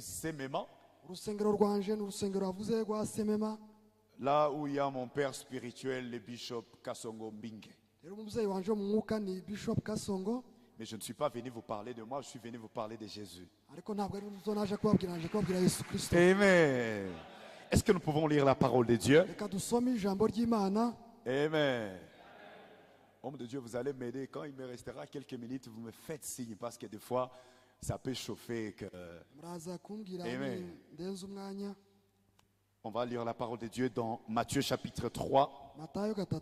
l'église Semema, urusengero rwanje ni urusengero havuze rwa Semema, là où il y a mon père spirituel, le bishop Kasongo Mbinge. rero umubyeyi wanje mu mwuka ni Bishop Kasongo, Mais je ne suis pas venu vous parler de moi, je suis venu vous parler de Jésus. ariko ntabwo ari zo naje kubabwira, naje kubabwira Yesu Kristo. Amen. Est-ce que nous pouvons lire la parole de Dieu? Reka dusome ijambo ry'Imana. Amen. Homme de Dieu, vous allez m'aider. Quand il me restera quelques minutes, vous me faites signe parce que des fois, ça peut chauffer. Muraza kumbwira Amen. ndenze umwanya. On va lire la parole de Dieu dans Matthieu chapitre 3, Matayo 3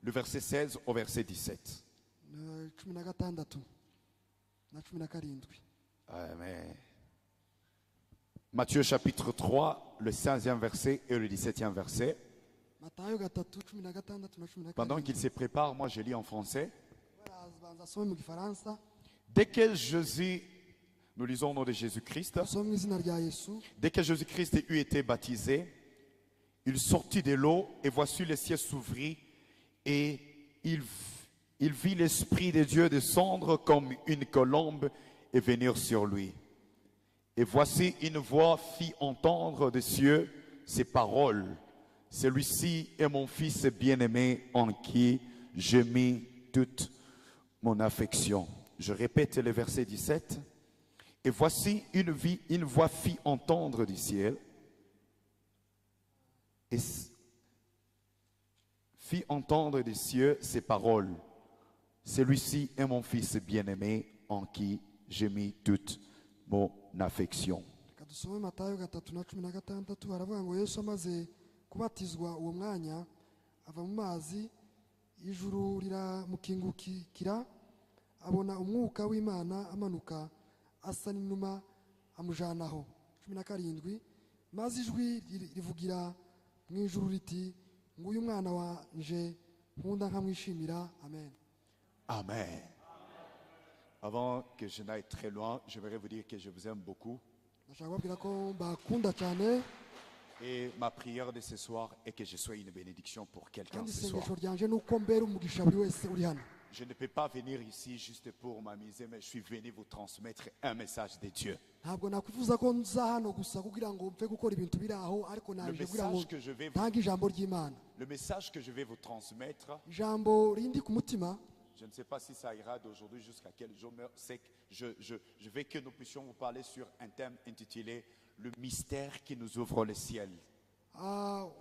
le verset 16 au verset 17. 16 na 17. Amen. Matthieu chapitre 3, le 16e verset et le 17e verset. Matayo 3 16 na 17. Pendant qu'il se prépare, moi je lis en français. Barabanza asome mu Gifaransa. Dès que Jésus, nous lisons au nom de Jésus-Christ, Asome mu izina rya Yesu. dès que Jésus-Christ eut été baptisé, il sortit de l'eau et voici le ciel s'ouvrit et il vit l'Esprit de Dieu descendre comme une colombe et venir sur lui. Et voici une voix fit entendre des cieux ces paroles. Celui-ci est mon fils bien-aimé en qui j'ai mis toute mon affection. Je répète le verset 17. Et voici une voix fit entendre du ciel. Et fit entendre des cieux ces paroles. Celui-ci est mon fils bien-aimé en qui j'ai mis toute mon affection. Reka dusome Matayo 3 na 16 haravuga ngo Yesu amaze kubatizwa uwo mwanya ava mu mazi, ijuru riramukingukira, abona umwuka w'Imana amanuka asa n'inuma amujanaho. 17 maze ijwi rivugira mu ijuru riti, nguyu mwana wanje nkunda nkamwishimira. Amen. Amen. Avant que je n'aille très loin, j'aimerais vous dire que je vous aime beaucoup. Ndashaka kubabwira ko mbakunda cyane, Et ma prière de ce soir est que je sois une bénédiction pour quelqu'un kandi ce soir. isengesho ryanje ni uko mbera umugisha buri wese uri hano. Je ne peux pas venir ici juste pour m'amuser, mais je suis venu vous transmettre un message de Dieu. Ntabwo nakwifuza ko nza hano gusa kugira ngo mpfe gukora ibintu biri aho, ariko Le naje kugira ngo message que je vais vous, ntange ijambo ry'Imana. le message que je vais vous transmettre, Ijambo rindi ku mutima, je ne sais pas si ça ira d'aujourd'hui jusqu'à quel jour, mais c'est que je veux que nous puissions vous parler sur un thème intitulé « Le mystère qui nous ouvre le ciel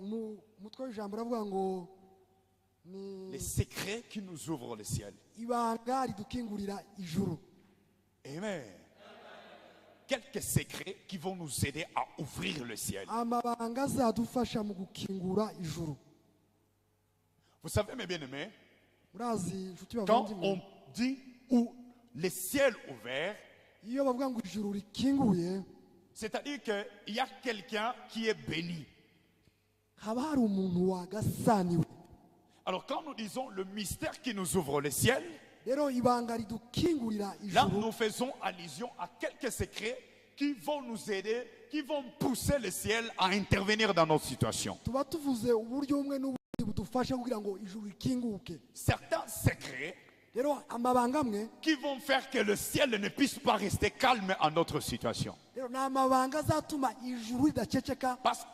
umutwe w'ijambo uravuga ngo ni Les secrets qui nous ouvrent le ciel. ibanga ridukingurira ijuru. Amen. Quelques secrets qui vont nous aider à ouvrir le ciel. Amabanga azadufasha mu gukingura ijuru. Vous savez, mes bien-aimés, Murazi inshuti quand bavandimwe, on dit où le ciel ouvert, iyo bavuga ngo ijuru rikinguye, c'est-à-dire qu'il y a quelqu'un qui est béni. haba hari umuntu wagasaniwe. Alors quand nous disons le mystère qui nous ouvre le ciel, Rero ibanga ridukingurira là ijuru, nous faisons allusion à quelques secrets qui vont nous aider, qui vont pousser le ciel à intervenir dans notre situation. tuba tuvuze uburyo umwe n'ubundi budufasha kugira ngo ijuru rikinguke. Certains secrets Rero amabanga amwe, qui vont faire que le ciel ne puisse pas rester calme en notre situation. rero ni amabanga azatuma ijuru ridaceceka Parce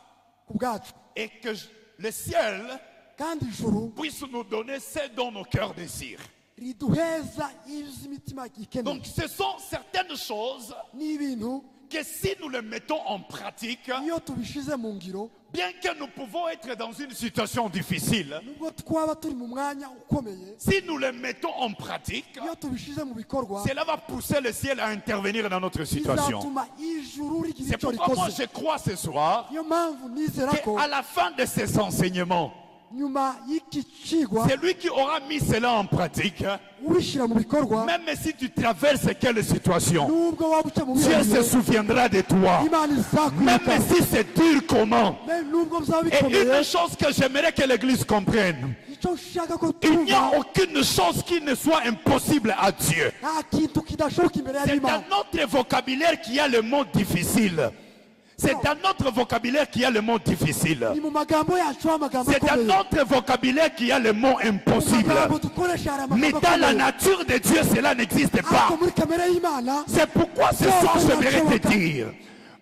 ku bwacu, et que le ciel kandi ijuru puisse nous donner ce dont nos cœurs désirent. riduheza iz'imitima ikeneye. Donc ce sont certaines choses Ni ibintu que si nous les mettons en pratique, iyo tubishize mu ngiro, bien que nous pouvons être dans une situation difficile, nubwo twaba turi mu mwanya ukomeye, si nous les mettons en pratique, iyo tubishize mu bikorwa, cela va pousser le ciel à intervenir dans notre situation. bizatuma ijuru rigira C'est icyo pourquoi moi rikoze. je crois ce soir Niyo mpamvu nizera ko qu'à la fin de ces enseignements, nyuma y'iki kigwa, celui qui aura mis cela en pratique, ubishyira mu bikorwa, même si tu traverses quelle situation, nubwo waba uca mu Dieu se bihe, souviendra de toi. Imana Même izakwibuka. si c'est dur comment. Même nubwo bizaba Et bikomeye, une chose que j'aimerais que l'Église comprenne, icyo ushaka ko il n'y a tuva, aucune chose qui ne soit impossible à Dieu. nta kintu kidashoboka imbere C'est y'Imana. dans notre vocabulaire qu'il y a le mot difficile. C'est dans notre vocabulaire qu'il y a le mot difficile. Ni mu magambo yacu amagambo C'est dans akomeye. notre vocabulaire qu'il y a le mot Mu impossible. magambo dukoresha hari Mais amagambo dans la akomeye. nature de Dieu, cela n'existe pas. Ariko muri kamere y'Imana, C'est pourquoi ce soir, je voudrais te dire,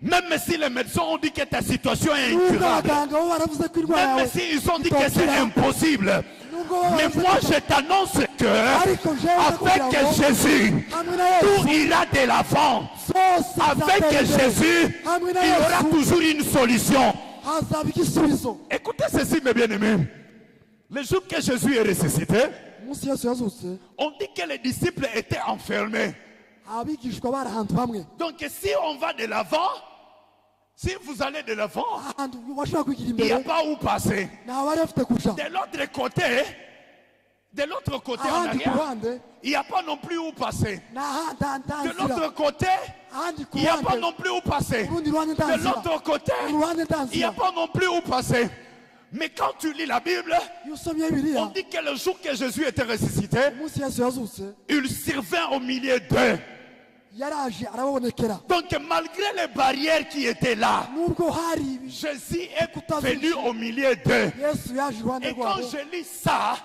Même si les médecins ont dit que ta situation est nubwo incurable, abaganga bo baravuze ko indwara même yawe s'ils ont dit que c'est itokira, impossible, nubwo bo mais baravuze moi ko- je t'annonce que ariko jewe kugira avec ngo Jésus, hamwe na tout Yesu ira de l'avant. zose Avec zizatera imbere. Jésus, hamwe na il y aura Yesu toujours une solution. hazaba igisubizo. Écoutez ceci, mes bien-aimés. Le jour que Jésus est ressuscité, umunsi Yesu yazutse on dit que les disciples étaient enfermés. abigishwa bari ahantu hamwe, Donc si on va de l'avant, si vous allez de l'avant, ahantu washobora kwigira il n'y a imbere pas où passer. nta bari bafite kuja, De l'autre côté en ahandi ku arrière, ruhande il n'y a pas non plus où passer. nta De nzira, l'autre côté, ahandi ku il n'y a pas ruhande non plus où passer. urundi ruhande nta De nzira, l'autre côté, uruhande nta il n'y a nzira. pas non plus où passer. Mais quand tu lis la Bible, Iyo usomye on bibiliya dit que le jour que Jésus était ressuscité, umunsi Yesu yazutse il survint au milieu d'eux. yaraje arababonekera, Donc malgré les barrières qui étaient là, nubwo hari Jésus est venu au milieu d'eux. Yesu yaje iruhande Et quand rwabo. je lis ça,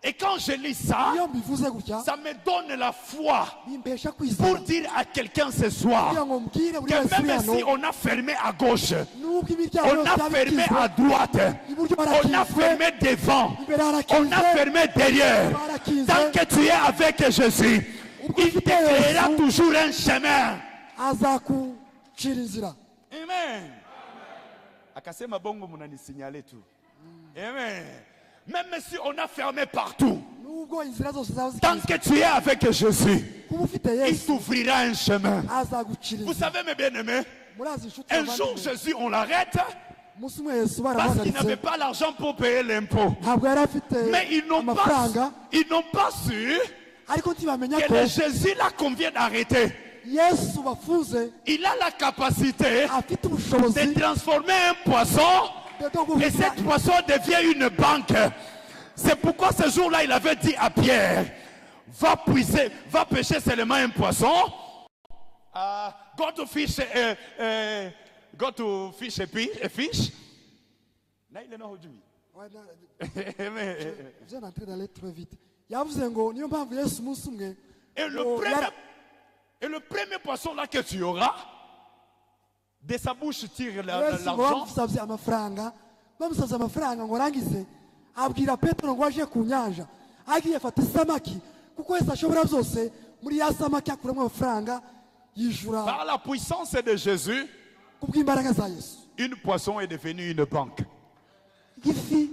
Iyo mbivuze gutya ça me donne la foi bimpesha pour kwizera dire à quelqu'un ce soir kugira ngo mbwire buri que wese uri même hano, si on a fermé à gauche, nubwo imiryango on yose a yaba fermé ikizwe, à droite, iburyo on a barakizwe, fermé devant, imbere on a harakinze, fermé derrière. barakinze, Tant que tu es avec Jésus, il te créera toujours un chemin. azakucira inzira. Amen. Akasema bongo munanisignale tu. Amen. Même si on a fermé partout, Nubwo inzira zose zaba tant zikizwe, que tu es avec Jésus, kuba ufite il Yesu t'ouvrira un chemin. azagucira Vous inzira. savez, mes bien-aimés, Murazi inshuti un jour bavandimwe, Jésus, on l'arrête umunsi umwe Yesu parce qu'il barahagaritse, n'avait pas l'argent pour payer l'impôt. ntabwo yari afite Mais ils n'ont amafaranga, pas su ariko ntibamenya que ko le Jésus là qu'on vient d'arrêter, Yesu bafunze il a la capacité afite ubushobozi de transformer un poisson bwo et guhindura cette poisson devient une banque. C'est pourquoi ce jour-là, il avait dit à Pierre, va puiser, va pêcher seulement un poisson. Go to fish, go to fish a fish. Now you know how to do. Amen. Je vais entrer dans les très vite. Yavuze ngo niyo mpamvu Yesu umunsi umwe Et ngo le premier poisson là que tu auras, de sa bouche tire Yesu l'argent. ngo bamusabye amafaranga ngo arangize abwira Petero ngo aje ku nyanja agiye afata isamaki kuko Yesu ashobora byose, muri ya samaki akuramo amafaranga yishura Par la puissance de Jésus, kubw'imbaraga za Yesu. une poisson est devenue une banque. Ifi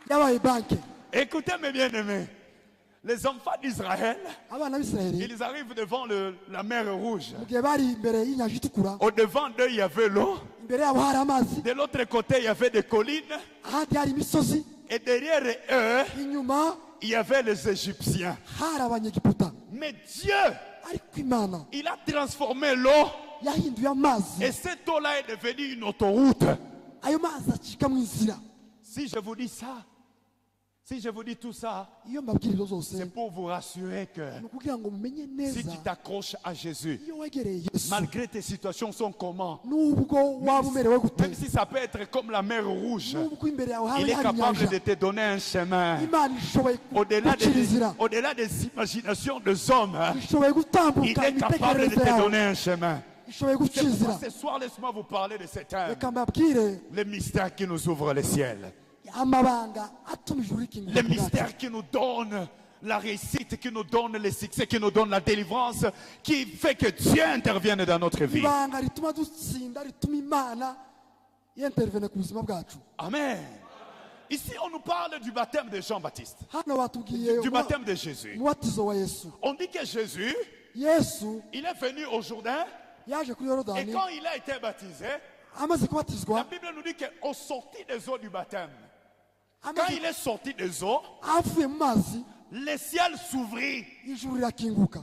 yabaye banke. Écoutez mes bien-aimés, les enfants d'Israël, Abana b'Isiraheli ils arrivent devant la mer Rouge. mu gihe bari imbere y'inyanja itukura, Au devant d'eux, il y avait l'eau. imbere yabo hari amazi, De l'autre côté, il y avait des collines. ahandi hari imisozi, Et derrière eux, inyuma il y avait les Égyptiens. hari abanyegiputa. Mais Dieu, Ariko Imana il a transformé l'eau. yahinduye amazi, Et cette eau-là est devenue une autoroute. ayo mazi acika mu inzira. Si je vous dis ça, si je vous dis tout ça, Iyo mbabwira ibyo zose c'est pour vous rassurer que ni ukugira ngo mumenye si neza, tu t'accroches à Jésus, iyo wegereye Yesu, malgré tes situations sont comment, nubwo waba umerewe gute, même si ça peut être comme la mer Rouge, nubwo imbere yawe haba il est hari capable inyanja, de te donner un chemin. Imana ishoboye Au-delà gucira inzira, au-delà des imaginations des hommes, ishoboye il gutambuka est capable de imitekerereze te yawe, donner un chemin. ishoboye C'est gucira pourquoi inzira. ce soir, laisse-moi vous parler de cet homme, Reka mbabwire le mystère qui nous ouvre le ciel, amabanga atuma ijuru le rikinguka ku bwacu. mystère qui nous donne la réussite, qui nous donne le succès, qui nous donne la délivrance, qui fait que Dieu intervienne dans notre vie. Ibanga rituma dutsinda, rituma Imana yentervene ku buzima bwacu. Amen. Ici, on nous parle du baptême de Jean-Baptiste, Hano batubwiye du baptême de Jésus. umubatizo wa Yesu. On dit que Jésus, Yesu il est venu au Jourdain, yaje kuri et Yorodani, quand il a été baptisé, amaze la kubatizwa, Bible nous dit qu'au sorti des eaux du baptême, quand amaze il est sorti des eaux, avuye mu mazi, le ciel s'ouvrit. ijuru rirakinguka.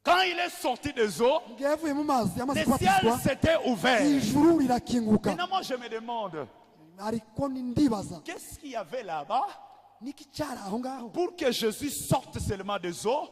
Quand il est sorti des eaux, Mu gihe yavuye mu mazi, amaze le ciel kubatizwa, s'était ouvert. ijuru rirakinguka. Maintenant, moi, je me demande, Ariko ndibaza, qu'est-ce qu'il y avait là-bas niki cyari aho ngaho pour que Jésus sorte seulement des eaux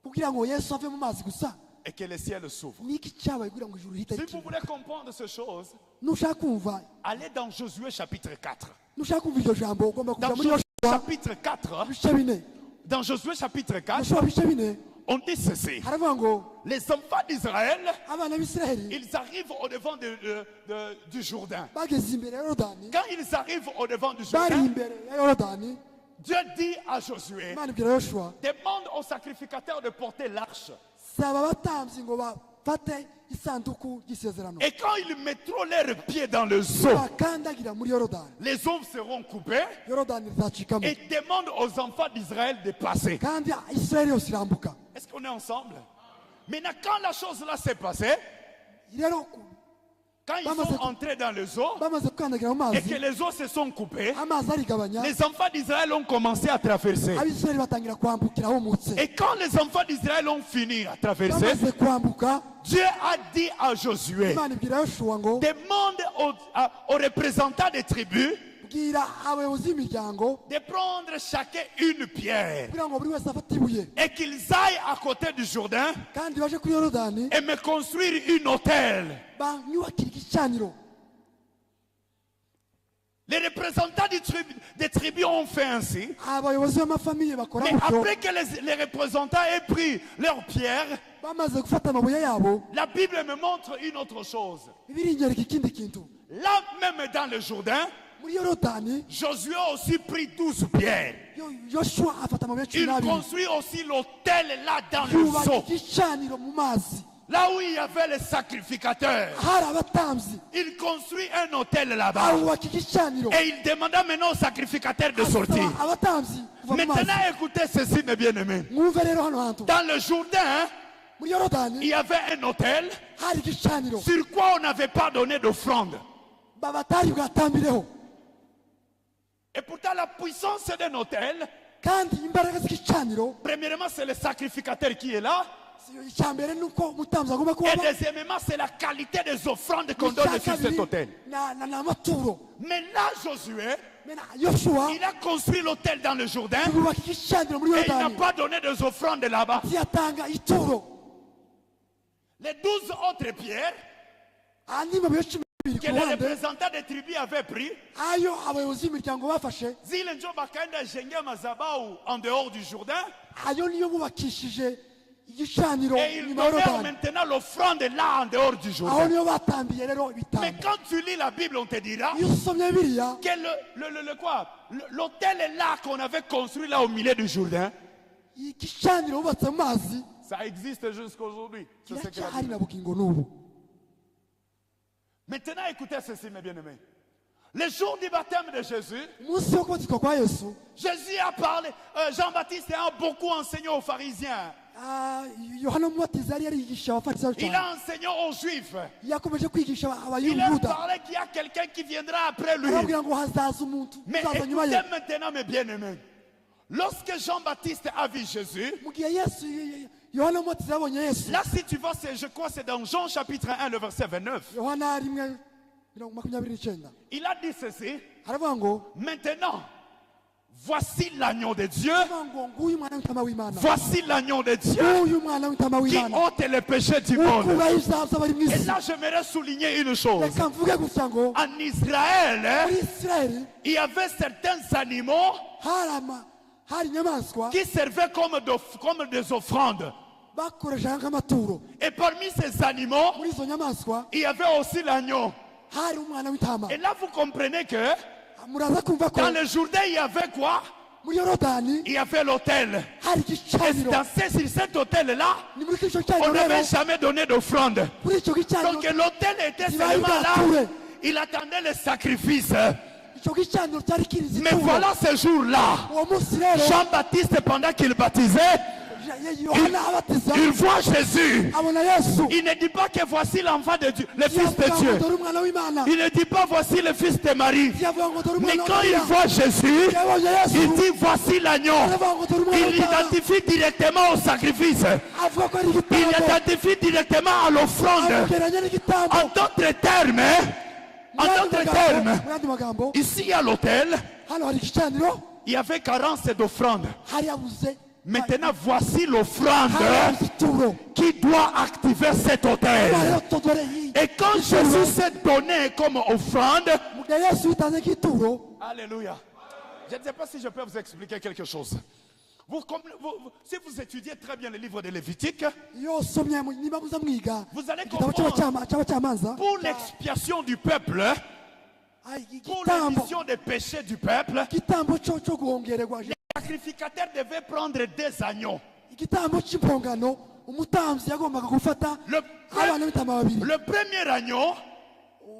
kugira ngo Yesu ave mu mazi gusa? et que le ciel s'ouvre? Niki cyabaye kugira ngo ijuru rihite Si vous rikinguka? voulez comprendre ces choses, Nushaka kumva, allez dans Josué chapitre 4. nushaka kumva iryo jambo ugomba kuja Dans muri Josué Yoshuwa chapitre 4, ibice bine. dans Josué chapitre 4, Yoshuwa ibice bine, On dit ceci. haravuga ngo Les enfants d'Israël, abana b'isiraheli ils arrivent au devant du Jourdain. bageze imbere ya yorodani Quand ils arrivent au devant du bari Jourdain, imbere ya yorodani Dieu dit à Josué, imana ibwira yoshuwa demande aux sacrificateurs de porter l'arche. saba abatambyi ngo bafate isanduku y'isezerano Et quand ils mettront leurs pieds dans le zoo, bakandagira muri yorodani les eaux seront coupées yorodani rizacikamo et demande aux enfants d'Israël de passer. kandi isiraheli yose irambuka Est-ce qu'on est ensemble? Maintenant, quand la chose là s'est passée, rero quand ils sont entrés dans le zoo bamaze gukandagira mu et mazi que les eaux se sont coupées, amazi arigabanya les enfants d'Israël ont commencé à traverser. abisiraheli batangira kwambukira humutse Et quand les enfants d'Israël ont fini à traverser, bamaze kwambuka Dieu a dit à Josué, imana ibwira yoshuwa ngo demande aux représentants des tribus bwira abayobozi b'imiryango de prendre chacun une pierre kugira ngo buri wese afate ibuye et qu'ils aillent à côté du Jourdain kandi baje kuri yorodani et me construire une hôtel. banyubakira igicaniro Les représentants des tribus ont fait ainsi. abayobozi b'amafamiye bakora Mais gutyo après que les représentants aient pris leurs pierres, bamaze gufata amabuye yabo la Bible me montre une autre chose. bibiri inyereka ikindi kintu Là même dans le Jourdain, muri yorodani Josué a aussi pris 12 pierres. yoshuwa afata amabuye cumi Il n'abiri construit aussi l'hôtel là dans le yubaka zoo. igicaniro mu mazi Là où il y avait les sacrificateurs. hari abatambyi Il construit un hôtel là-bas. abubaka igicaniro Et il demanda maintenant aux sacrificateurs de sortir. asaba abatambyi kuva mu mazi Maintenant écoutez ceci mes bien-aimés. mwumve rero hano hantu Dans le Jourdain, muri il yorodani y avait un hôtel hari igicaniro sur quoi on n'avait pas donné d'offrande. batari bwatambireho Et pourtant la puissance d'un hôtel, kandi imbaraga z'igicaniro premièrement c'est le sacrificateur qui est là. icya mbere ni uko umutambyi agomba Et kuba deuxièmement c'est la qualité des offrandes qu'on donne sur cet hôtel. ni amaturo Mais là Josué, mena yoshuwa il a construit l'hôtel dans le Jourdain yubaka igicaniro muri et il n'a yorodani pas donné des offrandes là-bas. ntiyatanga ituro Les 12 autres pierres andi mabuye cumi n'abiri que ku les ruhande représentants des tribus avaient pris, ayo abayobozi b'imiryango bafashe zile njo bakaenda jenga mazabau en dehors du Jourdain ayo niyo bubakishije igicaniro et ils inyuma ya donnèrent yorodani maintenant l'offrande là en dehors du aho Jourdain. niyo batambiye rero Mais ibitambo quand tu lis la Bible, on te dira iyo usomye biriya que l'hôtel est là qu'on avait construit là au milieu du Jourdain. igicaniro bubatse mu mazi Ça existe jusqu'aujourd'hui. C'est ce que la kiracyahari Bible na bugingo n'ubu dit. Maintenant, écoutez ceci, mes bien-aimés. Le jour du baptême de Jésus, umunsi wo kubatizwa kwa yesu Jésus a parlé, Jean-Baptiste a beaucoup enseigné aux pharisiens. yohana umubatiza yari yarigisha abafarisayo Il cyane a enseigné aux juifs. yakomeje kwigisha Il leur abayuda parlait qu'il y a quelqu'un qui viendra après lui. arababwira ngo hazaza umuntu Mais uzaza nyuma ye écoutez maintenant, mes bien-aimés. Lorsque Jean-Baptiste a vu Jésus, mu gihe yesu yohana umubatiza yabonye yesu là, si tu vois, je crois que c'est dans Jean chapitre 1, le verset 29. yohana 1:29 Il a dit ceci. aravuga ngo Maintenant, voici l'agneau de Dieu. aravuga ngo nguyu mwana w'intama w'imana Voici l'agneau de Dieu nguyu mwana w'intama qui w'imana ôte les péchés du monde. ukuraho ibyaha by'abari mu Et isi là, j'aimerais souligner une chose. reka mvuge gusa ngo En Israël, muri isirayeli il y avait certains animaux hari inyamaswa qui servaient comme des offrandes. bakoreshaga nk'amaturo Et parmi ces animaux, muri izo nyamaswa il y avait aussi l'agneau. hari umwana w'intama Et là, vous comprenez que muraza kumva ko dans le Jourdain, il y avait quoi? muri yorodani Il y avait l'autel. hari Et igicaniro sur cet hôtel-là, ni muri icyo on gicaniro n'avait rero jamais donné d'offrande. kuri icyo gicaniro Donc l'autel était Il va seulement y là. avoir. Il attendait le sacrifice. icyo gicaniro cyari kirizi Mais voilà ce jour-là, uwo munsi rero Jean-Baptiste, pendant qu'il baptisait, yohana abatiza il voit Jésus. abona yesu Il ne dit pas que voici l'enfant de Dieu, le fils de yavuga ngo Dieu. dore umwana w'imana Il ne dit pas voici le fils de Marie. yavuga ngo dore Mais umwana quand il w'imana voit Jésus, yabonye il yesu dit voici l'agneau. aravuga ngo dore umwana Il w'imana identifie directement au sacrifice. avuga ko ari Il igitambo identifie directement à l'offrande. amugereranya n'igitambo En d'autres termes, en d'autres termes, mu yandi magambo ici il y a l'autel, hano hari igicaniro il y avait carence d'offrande. hari yabuze Maintenant, voici l'offrande hari igituro qui doit activer cet autel. rero todore iyi Et quand Jésus s'est donné comme offrande, mu gihe yesu yitanze nk'ituro alléluia. Je ne sais pas si je peux vous expliquer quelque chose. Si vous étudiez très bien le livre de Lévitique, iyo usomye niba muza mwiga vous allez igitabo comprendre cy'abacamanza pour l'expiation du peuple, pour igitambo l'émission des péchés du peuple, igitambo cyo guhongererwa les sacrificateurs devaient prendre des agneaux. igitambo cy'impongano umutambyi yagombaga gufata Le, abana b'intama babiri le premier agneau,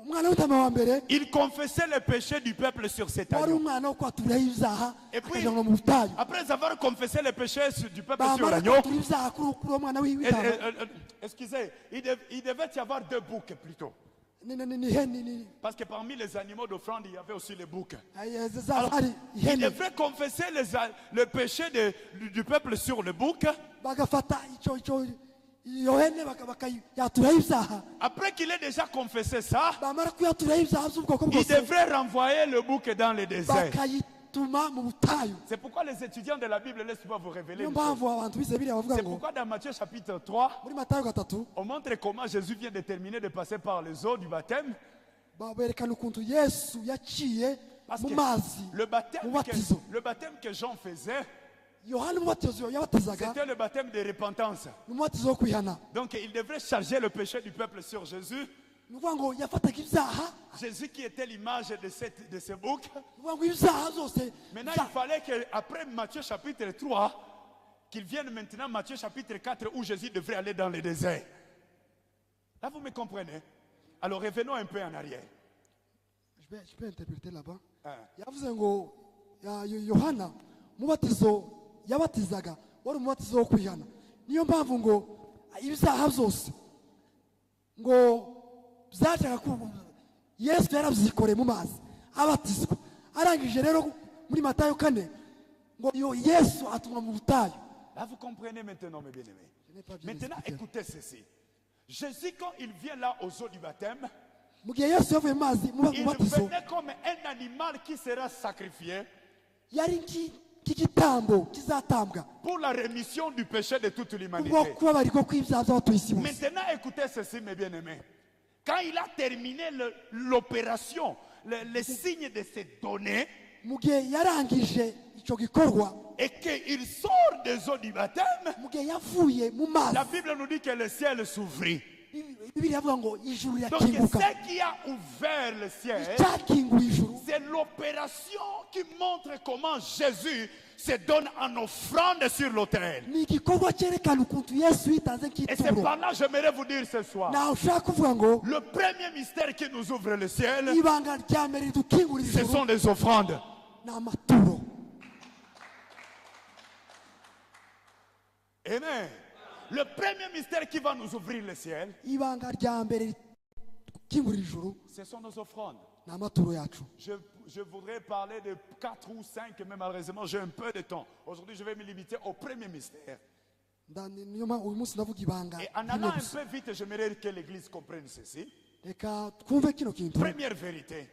umwana w'intama wa mbere il confessait le péché du peuple sur cet wari agneau. umwana wo kwaturiraho ibyaha Et puis, akajyanwa mu butayu après avoir confessé le péché du peuple sur bamara l'agneau, kwatura ibyaha kuri uwo mwana w'intama excusez, il devait y avoir 2 boucs plutôt. Parce que parmi les animaux d'offrande, il y avait aussi les boucs. hari Il ihene devrait confesser le péché du peuple sur le bouc. bagafata iyo hene yakaturaho ibyaha Après qu'il ait déjà confessé ça, bamara kuyaturaho ibyaha by'ubwoko il bwose devrait renvoyer le bouc dans le désert. bakayituma mu butayu C'est pourquoi les étudiants de la Bible ne laissent pas vous révéler. niyo une chose. mpamvu abantu bize biriya bavuga C'est ngo pourquoi dans Matthieu chapitre 3, muri matayo 3 on montre comment Jésus vient de terminer de passer par les eaux du baptême. berekana ukuntu yesu yaciye Parce mu que mazi le baptême Mubatizo. le baptême que Jean faisait, yohana umubatizo yabatizaga c'était le baptême de repentance. ni umubatizo wo kwihana Donc il devrait charger le péché du peuple sur Jésus. ni ukuvuga ngo yafataga ibyaha Jésus qui était l'image de ce bouc. ni ukuvuga ngo ibyaha zose Maintenant, il fallait qu'après Matthieu chapitre 3, qu'il vienne maintenant Matthieu chapitre 4 où Jésus devrait aller dans le désert. Là, vous me comprenez? Alors revenons un peu en arrière. je peux interpréter là-bas Hein. yavuze ngo yohana umubatizo yabatizaga wari umubatizo wo kwihana niyo mpamvu ngo ibyaha byose ngo byajyaga yesu yarabyikoreye mu mazi abatizwa arangije rero muri matayo 4 ngo yesu atumwa mu butayu. Là, vous comprenez maintenant, mes bien-aimés. Je n'ai pas bien Maintenant, expliqué. écoutez ceci. Jésus, quand il vient là aux eaux du baptême, mu gihe yesu yavuye mu mazi mu il batizo venait comme un animal qui sera sacrifié yari nk'igitambo kizatambwa pour la rémission du péché de toute kubwo l'humanité. kubabarirwa kw'ibyaha by'abatuye isi bose. Maintenant, écoutez ceci, mes bien-aimés. Quand il a terminé l'opération, les signes de ces données, mu gihe yarangije icyo gikorwa et qu'il sort des eaux du baptême, mu gihe yavuye mu mazi la Bible nous dit que le ciel s'ouvrit. bibiliya avuga ngo ijuru Donc, rirakinguka ce qui a ouvert le ciel, icyakinguye ijuru c'est l'opération qui montre comment Jésus se donne en offrande sur l'autel. ni igikorwa cyerekana ukuntu yesu yitanze Et c'est nk'ituro. par là que j'aimerais vous dire ce soir. nawe ushaka kuvuga ngo Le premier mystère qui nous ouvre le ciel, ibanga rya mbere ridukingura ce ijuru sont les offrandes. ni amaturo. Amen. Le premier mystère qui va nous ouvrir le ciel, ibanga rya mbere ridukingura ijuru ce sont nos offrandes. ni amaturo yacu. Je voudrais parler de 4 ou 5, mais malheureusement j'ai un peu de temps. Aujourd'hui, je vais me limiter au premier mystère. niyo mpamvu uyu munsi ndavuga ibanga Et en rimwe allant un gusa. peu vite, j'aimerais que l'Église comprenne ceci. reka twumve kino kintu. Première vérité,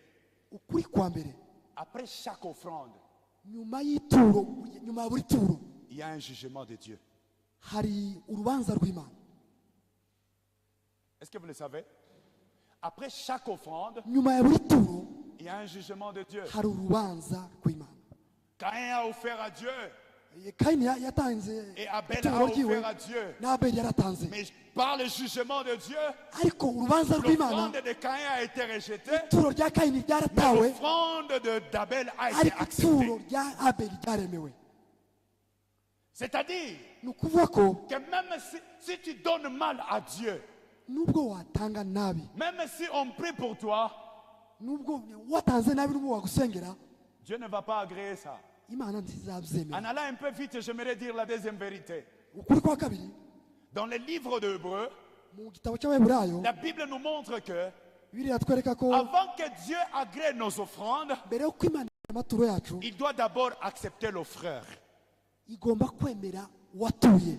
ukuri kwa mbere après chaque offrande, nyuma y'ituro nyuma ya buri turo il y a un jugement de Dieu. hari urubanza rw'imana. Est-ce que vous le savez? Après chaque offrande, nyuma ya buri turo il y a un jugement de Dieu. hari urubanza rw'imana. Caïn a offert à Dieu kayini yatanze et Abel a ituro ryiwe offert à Dieu. n'abeli yaratanze, Mais par le jugement de Dieu, ariko urubanza rw'imana l'offrande de Caïn a été rejetée, ituro rya kayini mais ryaratawe l'offrande d'Abel a été ariko ituro acceptée. rya abeli ryaremewe. C'est-à-dire ni ukuvuga ko que même si tu donnes mal à Dieu, nubwo watanga nabi, même si on prie pour toi, nubwo watanze nabi n'ubwo wagusengera, Dieu ne va pas agréer ça. imana ntizabyemera. En allant un peu vite, j'aimerais dire la deuxième vérité. ukuri kwa kabiri Dans le livre de Hébreux, mu gitabo cy'abaheburayo la Bible nous montre que bibiliya twereka ko avant que Dieu agrée nos offrandes, mbere yo kwimana amaturo yacu il doit d'abord accepter l'offreur. igomba kwemera watuye.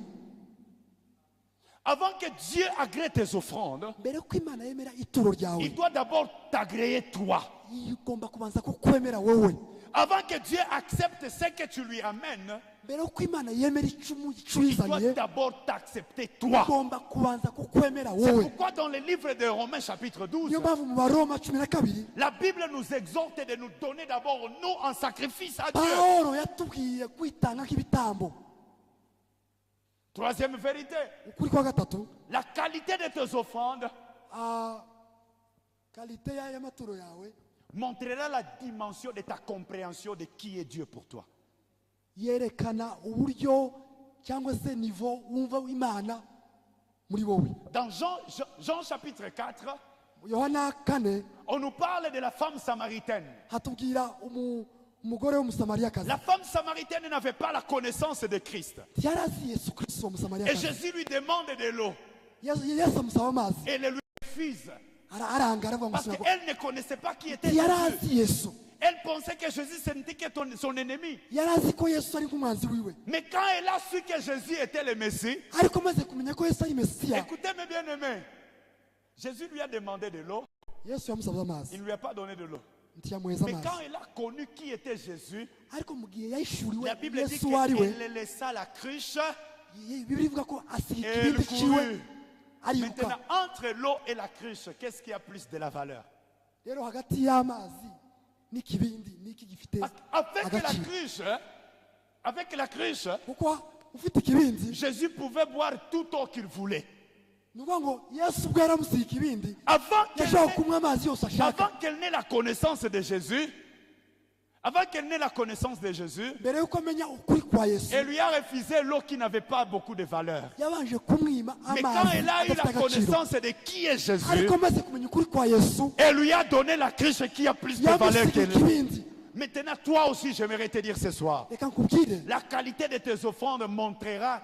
Avant que Dieu agrée tes offrandes, mbere yo kwimana yemera ituro ryawe il doit d'abord t'agréer toi. igomba kubanza kukwemera wowe. Avant que Dieu accepte ce que tu lui amènes, mbere yo kwimana yemera icumu il doit icuyizaniye d'abord t'accepter toi. igomba kubanza kukwemera C'est wowe. pourquoi dans le livre de Romains chapitre 12, niyo mpamvu mu baroma 12 la Bible nous exhorte de nous donner d'abord nous en sacrifice à Dieu. pawulo yatubwiye kwitanga nk'ibitambo. Troisième vérité, ukuri kwa gatatu la qualité de tes offrandes kalite y'amaturo yawe montrera la dimension de ta compréhension de qui est Dieu pour toi. yerekana uburyo cyangwa se nivo wumva imana muri wowe. Dans Jean chapitre 4, Yohana 4 on nous parle de la femme samaritaine. hatubwira umugore w'umusamariyakazi. La femme samaritaine n'avait pas la connaissance de Christ. yarazi Yesu Kristo Et umusamariyakazi. Jésus lui demande de l'eau. Yesu amusaba amazi Et elle lui refuse. aranga aravuga ngo Parce sinabwo. qu'elle ne connaissait pas qui était Jésus. yarazi Yesu, Elle pensait que Jésus ce n'était que son ennemi. yarazi ko Yesu ari nk'umwanzi wiwe, Mais quand elle a su que Jésus était le Messie, ariko maze kumenya ko Yesu ari Mesiya, écoutez mes bien-aimés, Jésus lui a demandé de l'eau, Yesu yamusabye amazi il ne lui a pas donné de l'eau. ntiyamuheza Mais amazi. quand elle a connu qui était Jésus, ariko mu gihe yahishuriwe la Bible dit Yesu uwo ari we, qu'elle laissa la cruche Bibiri ivuga ko asiga et elle ikibindi ciwe courut. ariruka. Maintenant, entre l'eau et la cruche, qu'est-ce qui a plus de la valeur? Rero hagati y'amazi n'ikibindi niki gifite Parce qu'avec la agaciro, cruche, avec la cruche, kuko ufite ikibindi Jésus pouvait boire toute eau qu'il voulait. ni ukuvuga ngo Yesu ubwo yaramusiga ikibindi Avant yashobora kunywa amazi yose ashaka. qu'elle n'ait la connaissance de Jésus, avant qu'elle n'ait la connaissance de Jésus, mbere yuko amenya ukuri kwa Yesu elle lui a refusé l'eau qui n'avait pas beaucoup de valeur. yabanje kumwima Mais quand amazi elle a eu adafite la agaciro, connaissance de qui est Jésus, ariko amaze kumenya ukuri kwa Yesu elle lui a donné la cruche qui a plus de valeur yamusiga qu'elle. ikibindi. Maintenant, toi aussi, j'aimerais te dire ce soir, Reka nkubwire, la qualité de tes offrandes montrera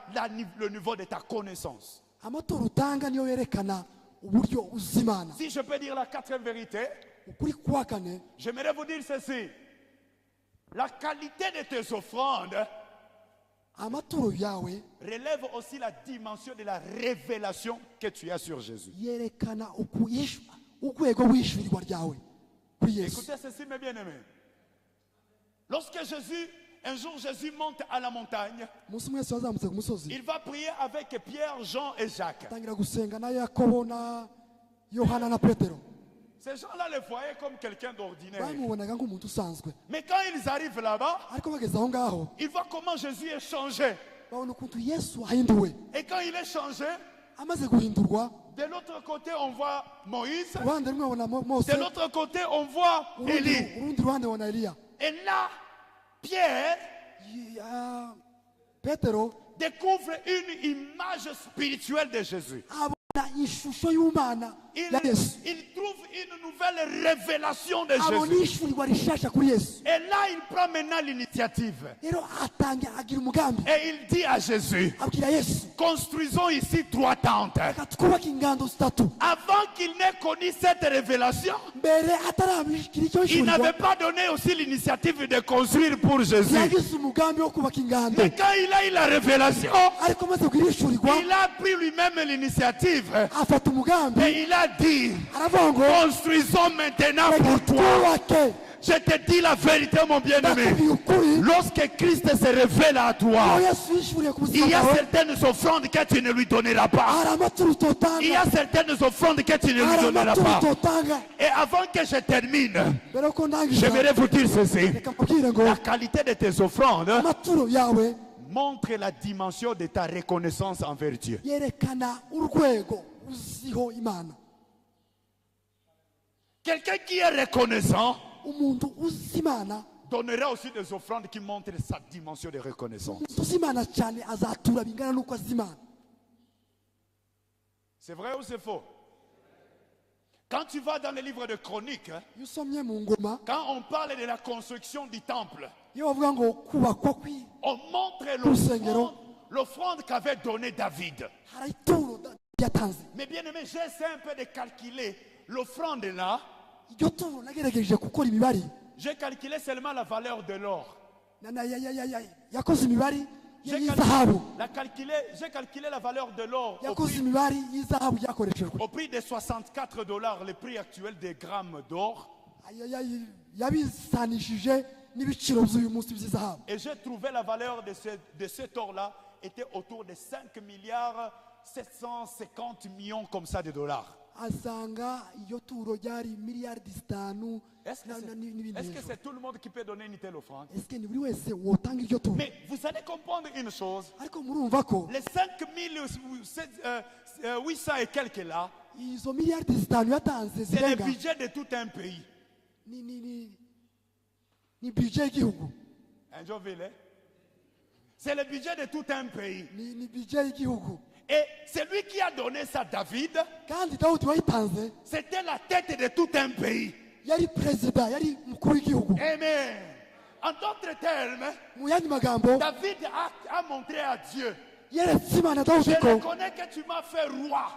le niveau de ta connaissance. amaturo utanga niyo yerekana uburyo uzi Imana. Si je peux dire la quatrième vérité, Ukuri kwa kane j'aimerais vous dire ceci. La qualité de tes offrandes amaturo yawe relève aussi la dimension de la révélation que tu as sur Jésus. yerekana urwego rw'ishyurirwa ryawe kuri Yesu. Écoutez ceci, mes bien-aimés. Lorsque un jour Jésus monte à la montagne, umunsi umwe Yesu yazamutse ku musozi il va prier avec Pierre, Jean et Jacques. atangira gusenga na Yakobo na Yohana na Petero. Ces gens-là les voyaient comme quelqu'un d'ordinaire. bamubonaga nk'umuntu usanzwe, Mais quand ils arrivent là-bas, ariko bageze aho ngaho ils voient comment Jésus est changé. babona ukuntu Yesu ahinduwe. Et quand il est changé, amaze guhindurwa, de l'autre côté on voit Moïse, uruhande rumwe babona Mose, de l'autre côté on voit Élie. urundi ruhande babona Eliya. Et là, Pierre Petero découvre une image spirituelle de Jésus. abona ishusho y'Imana Il, ya Yesu, il trouve une nouvelle révélation de abona Jésus. ishyurirwa rishasha kuri Yesu. Et là, il prend maintenant l'initiative. Rero agira umugambi, Et il dit à Jésus, abwira Yesu, construisons ici 3 tentes. reka twubake ingando zitatu. Avant qu'il n'ait connu cette révélation, mbere atarabishyikira icyo il n'avait yishyurirwa pas donné aussi l'initiative de construire pour Jésus. yagize umugambi wo kubaka ingando, Mais quand il a eu la révélation, ariko amaze kuyirishyurirwa il a pris lui-même l'initiative. afata umugambi Et il a dit, aravuga ngo construisons maintenant reka pour toi. twubake. Je te dis la vérité, mon bien-aimé. Ndakubwiye ukuri, Lorsque Christ se révèle à iyo toi, Yesu yishyuriye ku il buzima y a bwawe, certaines offrandes que tu ne lui donneras pas. hari amaturo utotanga, Il y a certaines offrandes que tu ne lui hari donneras amaturo pas. utotanga. Et avant que je termine, mbere yuko ndangije, j'aimerais vous dire ceci. reka mbabwire ngo La qualité de tes offrandes amaturo yawe montre la dimension de ta reconnaissance envers Dieu. yerekana urwego uziho Imana. Quelqu'un qui est reconnaissant umuntu uzi Imana, donnera aussi des offrandes qui montrent sa dimension de reconnaissance. umuntu uzi Imana cyane azatura bingana n'uko azi Imana. C'est vrai ou c'est faux? Quand tu vas dans les livres de Chroniques, iyo usomye mu ngoma, quand on parle de la construction du temple, iyo bavuga ngo kubakwa on montre Urusengero. l'offrande qu'avait donné David. hari ituro yatanze. Mais bien aimé, j'essaie un peu de calculer l'offrande là. iryo turo nagerageje gukora imibare, J'ai calculé seulement la valeur de l'or. yakoze imibare y'izahabu, J'ai calculé la valeur de l'or yakoze imibare y'izahabu yakoreshejwe, au prix de $64, le prix actuel des grammes d'or. yabisanishije n'ibiciro by'uyu munsi by'izahabu. Et j'ai trouvé la valeur de cet or-là était autour de 5 milliards 750 millions comme ça de dollars. asanga iyo turo ryari miliyari 5 Est-ce que c'est tout le monde qui peut donner une telle offrande? ese ni buri wese wotanga iryo turo? Mais vous allez comprendre une chose. Ariko murumva ko Les 5800 et quelques là, izo miliyari 5 yatanze c'est le zirenga budget de tout un pays. ni budget y'igihugu. Hein, Jovile? C'est le budget de tout un pays. ni budget y'igihugu. Et c'est lui qui a donné ça à David. Kandi Dawudi wayitanze C'était la tête de tout un pays. yari perezida, yari mukuru w'igihugu. Amen. En d'autres termes, Mu yandi magambo David a montré à Dieu, yeretse Imana Dawudi je ko reconnais que tu m'as fait roi.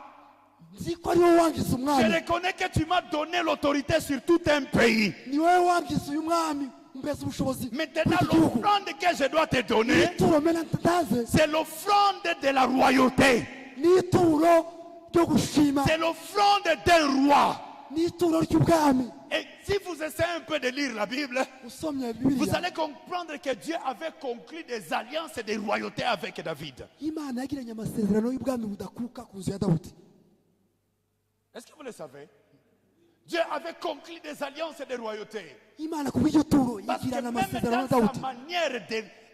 nzi ko ari wowe wangize Je umwami, reconnais que tu m'as donné l'autorité sur tout un pays. ni wowe wangize uyu mwami umbeza ubushobozi Maintenant, bw'iki gihugu. l'offrande que je dois te donner, Ituro mena ntanze c'est l'offrande de la royauté. ni ituro ryo gushima, C'est l'offrande d'un roi. ni ituro ry'ubwami. Et si vous essayez un peu de lire la Bible, Usomye vous Bibiliya, allez comprendre que Dieu avait conclu des alliances et des royautés avec David. Imana yagiranye amasezerano y'ubwami budakuka ku nzu ya Dawudi. Est-ce que vous le savez? Dieu avait conclu des alliances et des royautés. Imana ku bw'iryo turo Parce que yagirana même amasezerano na dans Dawudi, sa manière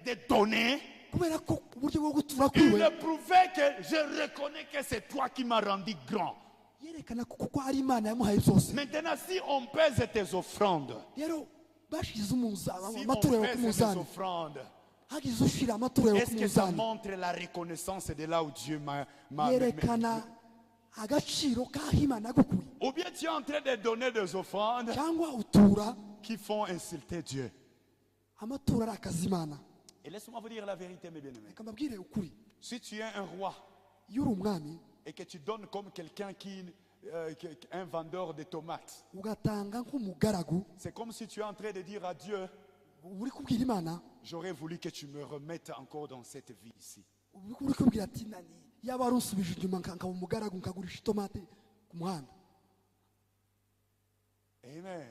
de donner, kubera ko uburyo bwo gutura il kwiwe prouvait que je reconnais que c'est toi qui m'as rendu grand. yerekana ko kuko ari Imana yamuhaye byose. Maintenant, si on pèse tes offrandes, Rero bashize si amaturo on yawe ku pèse tes munzani, offrandes, hagize ushira amaturo yawe ku est-ce que ça munzani, montre la reconnaissance de là où Dieu m'a yerekana agaciro k'aho Imana yagukuye, Ou bien tu es en train de donner des offrandes cyangwa utura qui font insulter Dieu. amaturo arakaza Imana. Et laisse-moi vous dire la vérité, mes bien-aimés. Reka mbabwire ukuri, Si tu es un roi iyo uri umwami et que tu donnes comme quelqu'un un vendeur de tomates, ugatanga nk'umugaragu, c'est comme si tu es en train de dire à Dieu, uri kubwira Imana, j'aurais voulu que tu me remettes encore dans cette vie ici. uri kubwira ati yaba wari unsubije inyuma nkaba umugaragu nkagurisha itomate ku muhanda. Amen.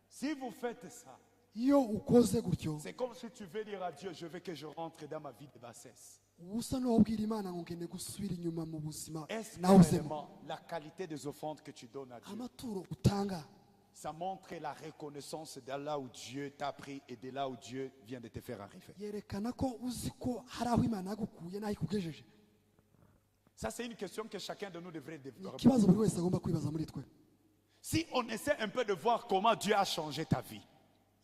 Si vous faites ça, Iyo ukoze gutyo c'est comme si tu veux dire à Dieu, je veux que je rentre dans ma vie de bassesse. uba usa n'uwabwira Imana ngo ngende gusubira inyuma mu buzima Est-ce que nawuzemo. vraiment la qualité des offrandes que tu donnes à Dieu, Amaturo utanga ça montre la reconnaissance de là où Dieu t'a pris et de là où Dieu vient de te faire arriver. yerekana ko uzi ko hari aho Imana yagukuye n'aho ikugejeje. Ça, c'est une question que chacun de nous devrait Ni répondre. ikibazo buri wese agomba kwibaza muri twe. Si on essaie un peu de voir comment Dieu a changé ta vie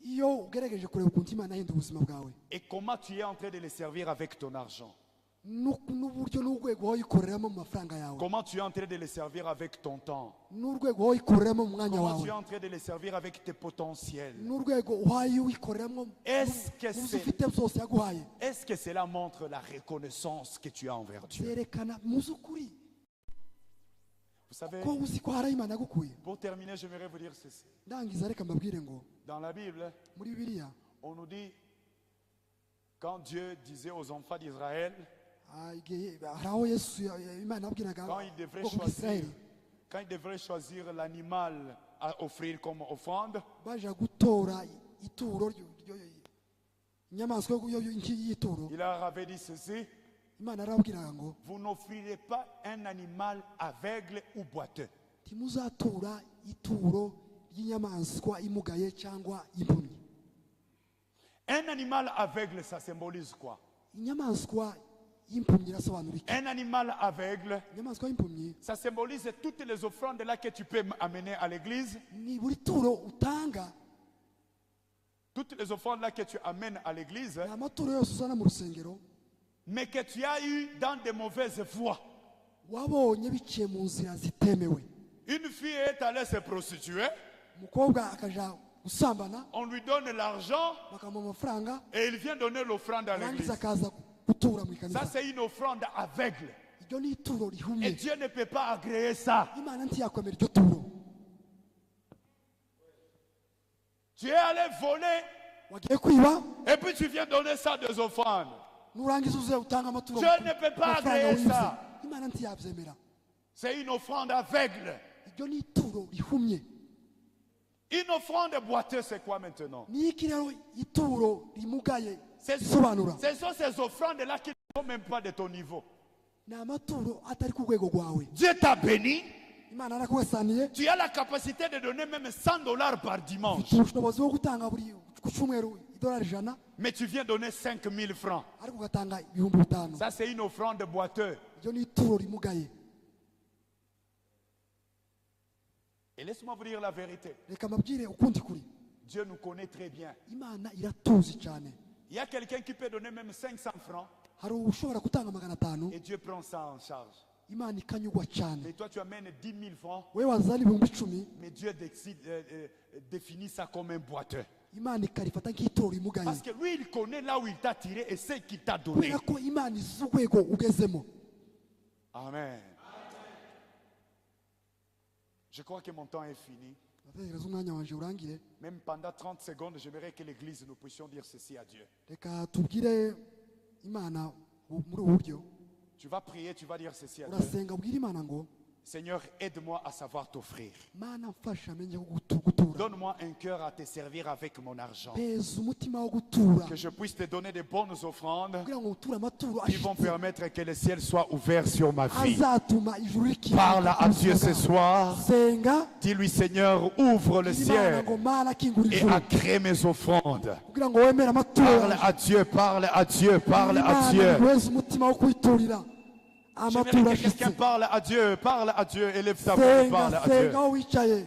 Iyo ugerageje kureba ukuntu Imana yahinduye ubuzima bwawe et comment tu es en train de le servir avec ton argent, n'uburyo n'urwego wayikoreramo mu mafaranga yawe, comment tu es en train de le servir avec ton temps, n'urwego wayikoreramo mu mwanya comment tu es wawe, en train de le servir avec tes potentiels, n'urwego uhaye wikoreramo Est-ce que mu byo c'est- ufite byose yaguhaye, est-ce que cela montre la reconnaissance que tu as envers Dieu? byerekana mu by'ukuri Vous savez, ko uzi ko hari aho Imana yagukuye. pour terminer, j'aimerais vous dire ceci. Ndangiza reka mbabwire ngo Dans la Bible, muri Bibiliya on nous dit, quand Dieu disait aux enfants d'Israël, igihe hari aho Yesu Imana yabwiraga quand ils devraient ubwoko bw'Isirayeli choisir l'animal à offrir comme offrande, baje gutora ituro inyamaswa y'ituro, il leur avait dit ceci: Imana yarababwiraga ngo vous n'offrirez pas un animal aveugle ou boiteux. timuzatura ituro ry'inyamaswa imugaye cyangwa impumyi. Un animal aveugle, ça symbolise quoi? Inyamaswa y'impumyi irasobanura iki? Un animal aveugle, Inyamaswa y'impumyi ça symbolise toutes les offrandes là que tu peux amener à l'église, ni buri turo utanga, toutes les offrandes là que tu amènes à l'église, ni amaturo yose uzana mu rusengero mais que tu as eu dans de mauvaises voies. wabonye biciye mu nzira zitemewe. Une fille est allée se prostituer, Umukobwa akaja gusambana, on lui donne l'argent bakamuha amafaranga, et il vient donner l'offrande à l'église. arangiza akaza gutura mu Ça, ikanisa. c'est une offrande aveugle. Iryo ni ituro Et rihumye. Dieu ne peut pas agréer ça. Imana ntiyakwemera iryo turo. Tu es allé voler Wagiye kwiba, et puis tu viens donner ça des offrandes. nurangiza uze utanga amaturo Dieu ne peut pas amafaranga agréer wibye. ça. Imana ntiyabyemera. C'est une offrande aveugle. Iryo ni ituro rihumye. Une offrande boiteuse, c'est quoi maintenant? Ni iki rero ituro rimugaye Ce risobanura? sont ces offrandes-là qui ne sont même pas de ton niveau. Ni amaturo atari ku rwego rwawe. Dieu t'a béni, imana yarakugasaniye Tu as la capacité de donner même $100 par dimanche. ufite ubushobozi bwo gutanga buri ku cyumweru idolari 100 Mais tu viens donner 5000 francs. ariko ugatanga ibihumbi 5 Ça, c'est une offrande boiteuse. iryo ni ituro rimugaye. Et laisse-moi vous dire la vérité. Reka mbabwire ukundi kuri, Dieu nous connaît très bien. imana iratuzi cyane. Il y a quelqu'un qui peut donner même 500 francs Hari ushobora gutanga 500 et Dieu prend ça en charge. imana ikanyugwa cyane. Et toi, tu amènes 10 000 francs, Wewe wazana ibihumbi 10 mais Dieu définit ça comme un boiteux. imana ikarifata nk'ituro rimugaye, Parce que lui, il connaît là où il t'a tiré et ce qu'il t'a donné. kubera ko imana izi urwego ugezemo. Amen. Je crois que mon temps est fini. Ndatekereza umwanya wanje urangire. Même pendant 30 secondes, j'aimerais que l'église, nous puissions dire ceci à Dieu. Reka tubwire imana muri ubu buryo. Tu vas prier, tu vas dire ceci à Dieu. Urasenga ubwire imana ngo Seigneur, aide-moi à savoir t'offrir. mana mfasha menye gutura. Donne-moi un cœur à te servir avec mon argent. Peza umutima wo gutura Que je puisse te donner de bonnes offrandes kugira ngo uture amaturo qui vont ashitse permettre que le ciel soit ouvert sur ma vie. azatuma ijuru rikira. Parle à Dieu ce soir. Senga Dis-lui, Seigneur, ouvre le imana ciel ngo mana kingura et ijuru agrée mes offrandes. kugira ngo wemere amaturo Parle yawe. à Dieu, parle à Dieu, parle à Imana Dieu. weza umutima wo kwiturira J'aimerais amaturo que quelqu'un ashitse. parle à Dieu, élève ta voix, Senga parle à Dieu. senga aho wicaye